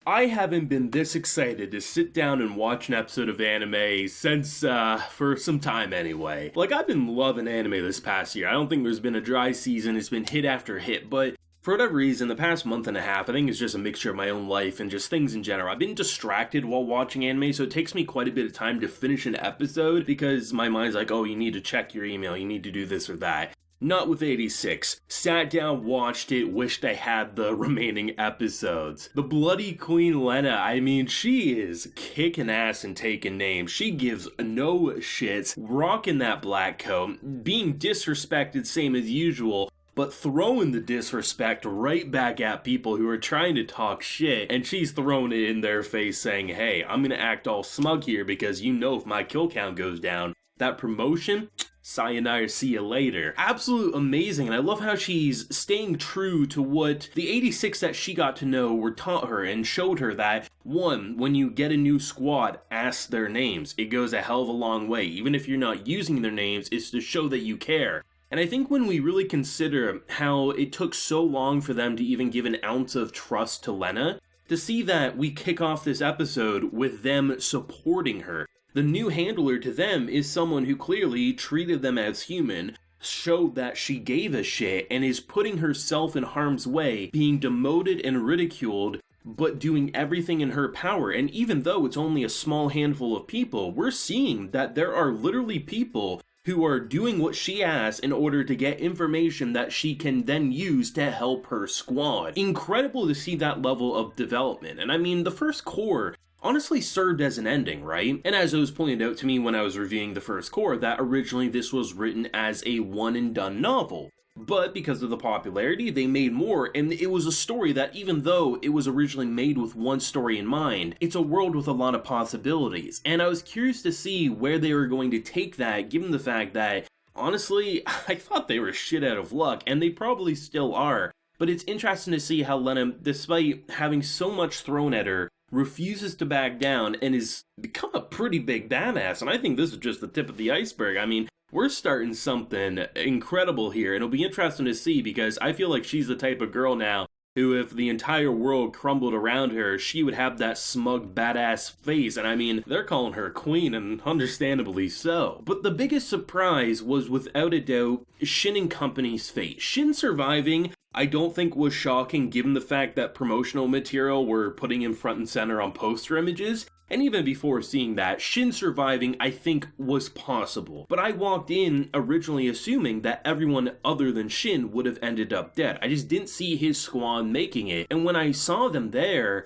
I haven't been this excited to sit down and watch an episode of anime since, for some time anyway. Like, I've been loving anime this past year. I don't think there's been a dry season. It's been hit after hit, but for whatever reason, the past month and a half, I think it's just a mixture of my own life and just things in general. I've been distracted while watching anime, so it takes me quite a bit of time to finish an episode because my mind's like, oh, you need to check your email, you need to do this or that. Not with 86. Sat down, watched it, wished I had the remaining episodes. The bloody Queen Lena, I mean, she is kicking ass and taking names. She gives no shits, rocking that black coat, being disrespected same as usual, but throwing the disrespect right back at people who are trying to talk shit, and she's throwing it in their face saying, hey, I'm gonna act all smug here because you know if my kill count goes down, that promotion, sayonara, see you later. Absolute amazing, and I love how she's staying true to what the 86 that she got to know were taught her and showed her that, one, when you get a new squad, ask their names. It goes a hell of a long way. Even if you're not using their names, it's to show that you care. And I think when we really consider how it took so long for them to even give an ounce of trust to Lena, to see that we kick off this episode with them supporting her. The new handler to them is someone who clearly treated them as human, showed that she gave a shit, and is putting herself in harm's way, being demoted and ridiculed, but doing everything in her power. And even though it's only a small handful of people, we're seeing that there are literally people who are doing what she asks in order to get information that she can then use to help her squad. Incredible to see that level of development. And I mean, the first core honestly served as an ending, right? And as it was pointed out to me when I was reviewing the first core, that originally this was written as a one-and-done novel. But because of the popularity, they made more, and it was a story that, even though it was originally made with one story in mind, it's a world with a lot of possibilities. And I was curious to see where they were going to take that, given the fact that, honestly, I thought they were shit out of luck, and they probably still are. But it's interesting to see how Lena, despite having so much thrown at her, refuses to back down and has become a pretty big badass. And I think this is just the tip of the iceberg. I mean, we're starting something incredible here, and it'll be interesting to see because I feel like she's the type of girl now who, if the entire world crumbled around her, she would have that smug badass face. And I mean, they're calling her queen, and understandably so. But the biggest surprise was without a doubt Shin and Company's fate. Shin surviving, I don't think was shocking given the fact that promotional material were putting him front and center on poster images. And even before seeing that, Shin surviving, I think, was possible. But I walked in originally assuming that everyone other than Shin would have ended up dead. I just didn't see his squad making it. And when I saw them there,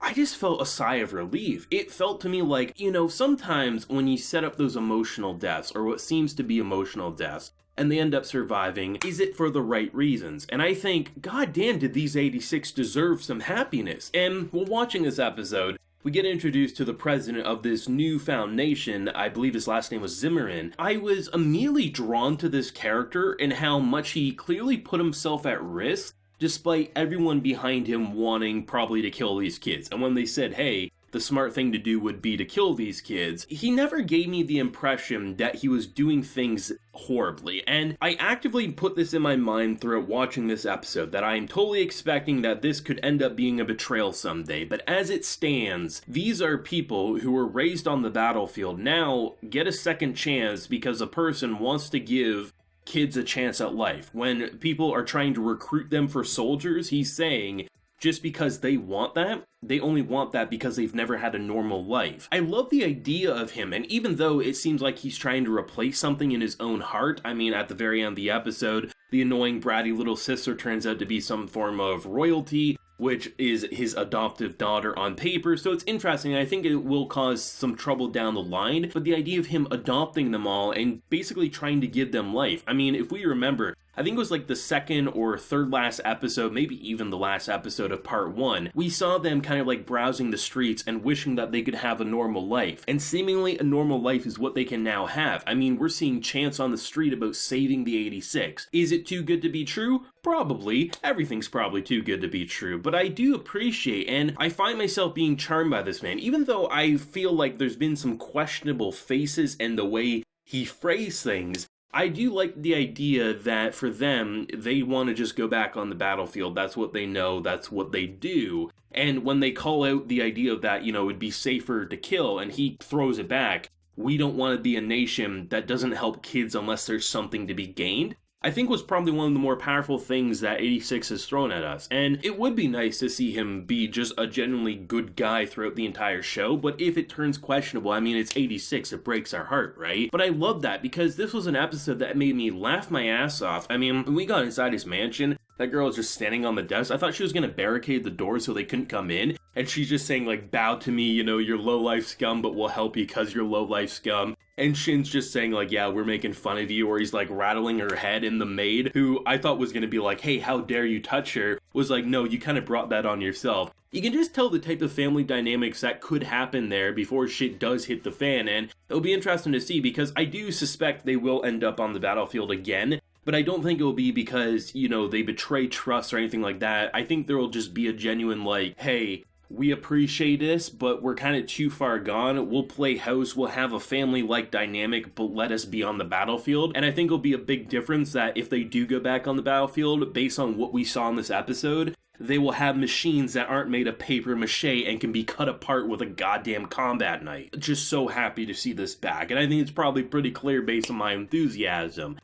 I just felt a sigh of relief. It felt to me like, you know, sometimes when you set up those emotional deaths, or what seems to be emotional deaths, and they end up surviving, is it for the right reasons? And I think, goddamn, did these 86 deserve some happiness? And while watching this episode, we get introduced to the president of this newfound nation. I believe his last name was Zimmerman. I was immediately drawn to this character and how much he clearly put himself at risk, despite everyone behind him wanting probably to kill these kids. And when they said, hey, the smart thing to do would be to kill these kids, he never gave me the impression that he was doing things horribly. And I actively put this in my mind throughout watching this episode, that I am totally expecting that this could end up being a betrayal someday. But as it stands, these are people who were raised on the battlefield, now get a second chance because a person wants to give kids a chance at life. When people are trying to recruit them for soldiers, he's saying, just because they want that, they only want that because they've never had a normal life. I love the idea of him, and even though it seems like he's trying to replace something in his own heart, I mean, at the very end of the episode, the annoying bratty little sister turns out to be some form of royalty, which is his adoptive daughter on paper, so it's interesting. I think it will cause some trouble down the line, but the idea of him adopting them all and basically trying to give them life. I mean, if we remember, I think it was like the second or third last episode, maybe even the last episode of part 1, we saw them kind of like browsing the streets and wishing that they could have a normal life. And seemingly a normal life is what they can now have. I mean, we're seeing chants on the street about saving the 86. Is it too good to be true? Probably. Everything's probably too good to be true. But I do appreciate, and I find myself being charmed by this man, even though I feel like there's been some questionable faces and the way he phrased things. I do like the idea that for them, they want to just go back on the battlefield. That's what they know, that's what they do. And when they call out the idea of that, it'd be safer to kill, and he throws it back, we don't want to be a nation that doesn't help kids unless there's something to be gained, I think was probably one of the more powerful things that 86 has thrown at us. And it would be nice to see him be just a genuinely good guy throughout the entire show, but if it turns questionable, I mean, it's 86, it breaks our heart, right? But I love that because this was an episode that made me laugh my ass off. I mean, when we got inside his mansion, that girl was just standing on the desk. I thought she was going to barricade the door so they couldn't come in. And she's just saying, like, bow to me, you're low-life scum, but we'll help you because you're low-life scum. And Shin's just saying, like, yeah, we're making fun of you, or he's, like, rattling her head, and the maid, who I thought was going to be like, hey, how dare you touch her, was like, no, you kind of brought that on yourself. You can just tell the type of family dynamics that could happen there before shit does hit the fan, and it'll be interesting to see, because I do suspect they will end up on the battlefield again, but I don't think it will be because, they betray trust or anything like that. I think there will just be a genuine, like, hey, we appreciate this, but we're kind of too far gone. We'll play house, we'll have a family-like dynamic, but let us be on the battlefield. And I think it'll be a big difference that if they do go back on the battlefield, based on what we saw in this episode, they will have machines that aren't made of paper mache and can be cut apart with a goddamn combat knife. Just so happy to see this back, and I think it's probably pretty clear based on my enthusiasm.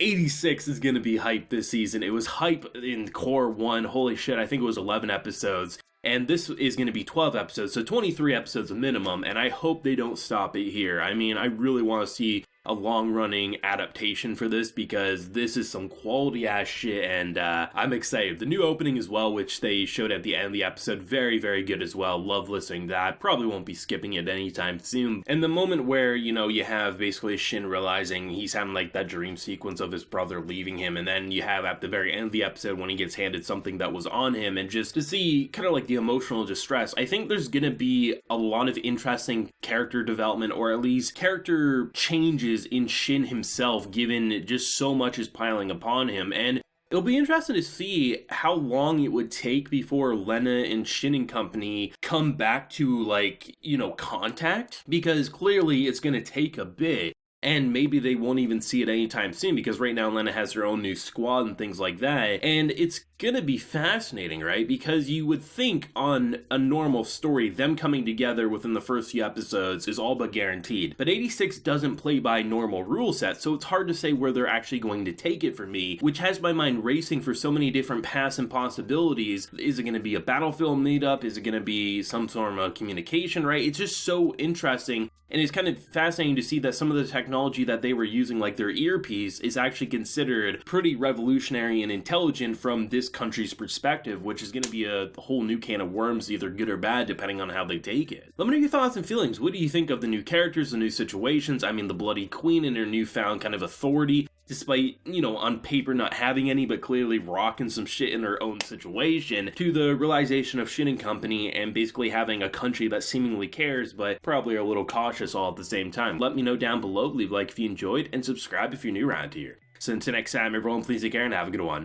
86 is going to be hype this season. It was hype in Core 1. Holy shit, I think it was 11 episodes. And this is going to be 12 episodes, so 23 episodes minimum, and I hope they don't stop it here. I mean, I really want to see a long-running adaptation for this, because this is some quality-ass shit, and I'm excited. The new opening as well, which they showed at the end of the episode, very, very good as well. Love listening to that. Probably won't be skipping it anytime soon. And the moment where, you have basically Shin realizing he's having, like, that dream sequence of his brother leaving him, and then you have at the very end of the episode when he gets handed something that was on him, and just to see kind of like the emotional distress, I think there's gonna be a lot of interesting character development, or at least character changes in Shin himself, given just so much is piling upon him. And it'll be interesting to see how long it would take before Lena and Shin and company come back to, like, contact, because clearly it's going to take a bit. And maybe they won't even see it anytime soon, because right now Lena has her own new squad and things like that. And it's gonna be fascinating, right? Because you would think on a normal story, them coming together within the first few episodes is all but guaranteed. But 86 doesn't play by normal rule sets, so it's hard to say where they're actually going to take it for me, which has my mind racing for so many different paths and possibilities. Is it gonna be a battlefield meetup? Is it gonna be some sort of communication, right? It's just so interesting. And it's kind of fascinating to see that some of the technology that they were using, like their earpiece, is actually considered pretty revolutionary and intelligent from this country's perspective, which is going to be a whole new can of worms, either good or bad, depending on how they take it. Let me know your thoughts and feelings. What do you think of the new characters, the new situations? I mean, the Bloody Queen and her newfound kind of authority, despite, on paper not having any, but clearly rocking some shit in her own situation, to the realization of Shin and company and basically having a country that seemingly cares, but probably are a little cautious all at the same time. Let me know down below, leave a like if you enjoyed, and subscribe if you're new around here. So until next time, everyone, please take care and have a good one.